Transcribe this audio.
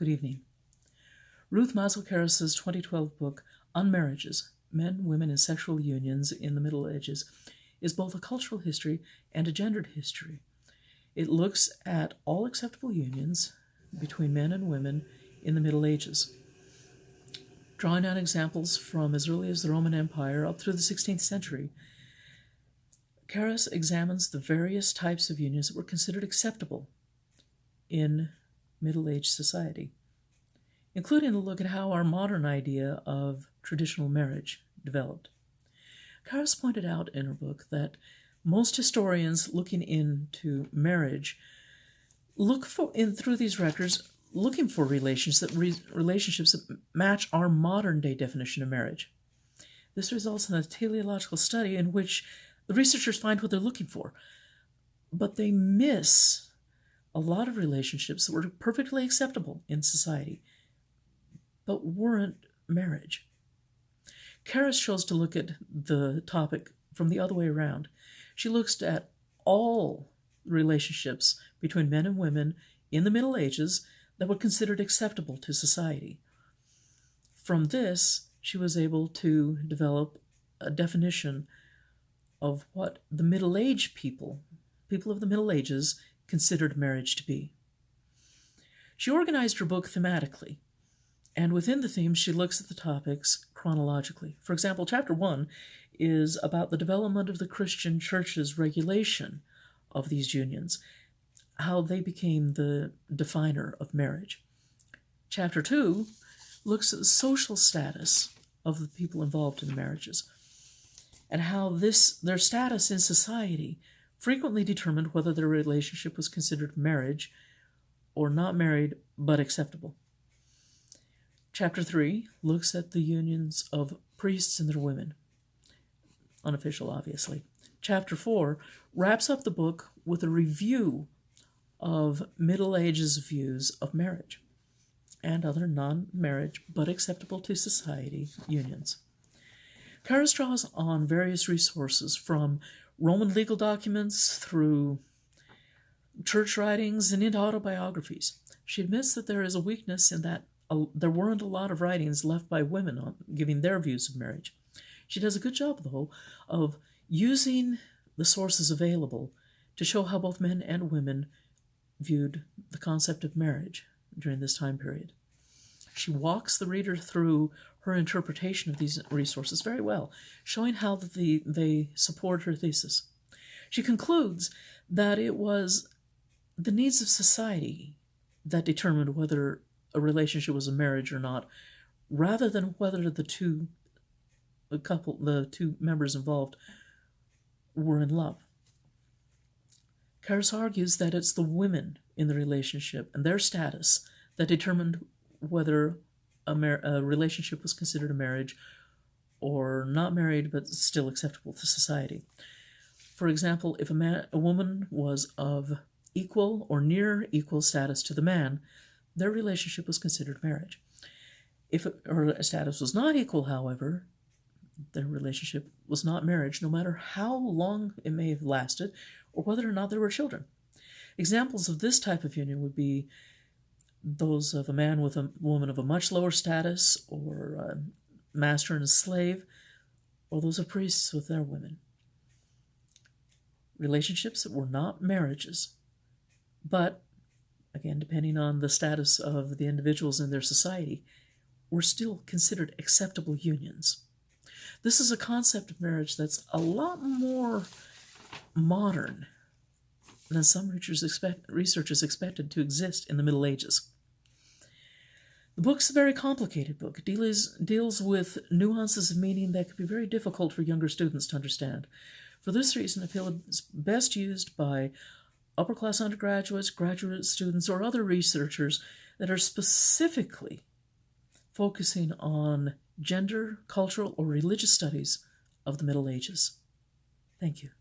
Good evening. Ruth Mazel-Karas's 2012 book, Unmarriages, Men, Women, and Sexual Unions in the Middle Ages, is both a cultural history and a gendered history. It looks at all acceptable unions between men and women in the Middle Ages, drawing on examples from as early as the Roman Empire up through the 16th century. Karas examines the various types of unions that were considered acceptable in Middle Age society, including a look at how our modern idea of traditional marriage developed. Karas pointed out in her book that most historians looking into marriage look for, through these records, looking for relationships that match our modern-day definition of marriage. This results in a teleological study in which the researchers find what they're looking for, but they miss a lot of relationships that were perfectly acceptable in society, but weren't marriage. Karas chose to look at the topic from the other way around. She looks at all relationships between men and women in the Middle Ages that were considered acceptable to society. From this, she was able to develop a definition of what the Middle Age people of the Middle Ages, considered marriage to be. She organized her book thematically, and within the themes, she looks at the topics chronologically. For example, chapter 1 is about the development of the Christian church's regulation of these unions, how they became the definer of marriage. Chapter 2 looks at the social status of the people involved in the marriages, and how their status in society frequently determined whether their relationship was considered marriage or not married but acceptable. Chapter 3 looks at the unions of priests and their women, unofficial obviously. Chapter 4 wraps up the book with a review of Middle Ages views of marriage and other non-marriage but acceptable to society unions. Karas draws on various resources from Roman legal documents through church writings and into autobiographies. She admits that there is a weakness in that there weren't a lot of writings left by women on giving their views of marriage. She does a good job, though, of using the sources available to show how both men and women viewed the concept of marriage during this time period. She walks the reader through her interpretation of these resources very well, showing how they support her thesis. She concludes that it was the needs of society that determined whether a relationship was a marriage or not, rather than whether the two members involved were in love. Karas argues that it's the women in the relationship and their status that determined whether a relationship was considered a marriage or not married but still acceptable to society. For example, if a woman was of equal or near equal status to the man, their relationship was considered marriage. If her status was not equal, however, their relationship was not marriage, no matter how long it may have lasted or whether or not there were children. Examples of this type of union would be those of a man with a woman of a much lower status, or a master and a slave, or those of priests with their women. Relationships that were not marriages, but, again, depending on the status of the individuals in their society, were still considered acceptable unions. This is a concept of marriage that's a lot more modern than some researchers expected to exist in the Middle Ages. The book's a very complicated book. It deals with nuances of meaning that could be very difficult for younger students to understand. For this reason, I feel it's best used by upper-class undergraduates, graduate students, or other researchers that are specifically focusing on gender, cultural, or religious studies of the Middle Ages. Thank you.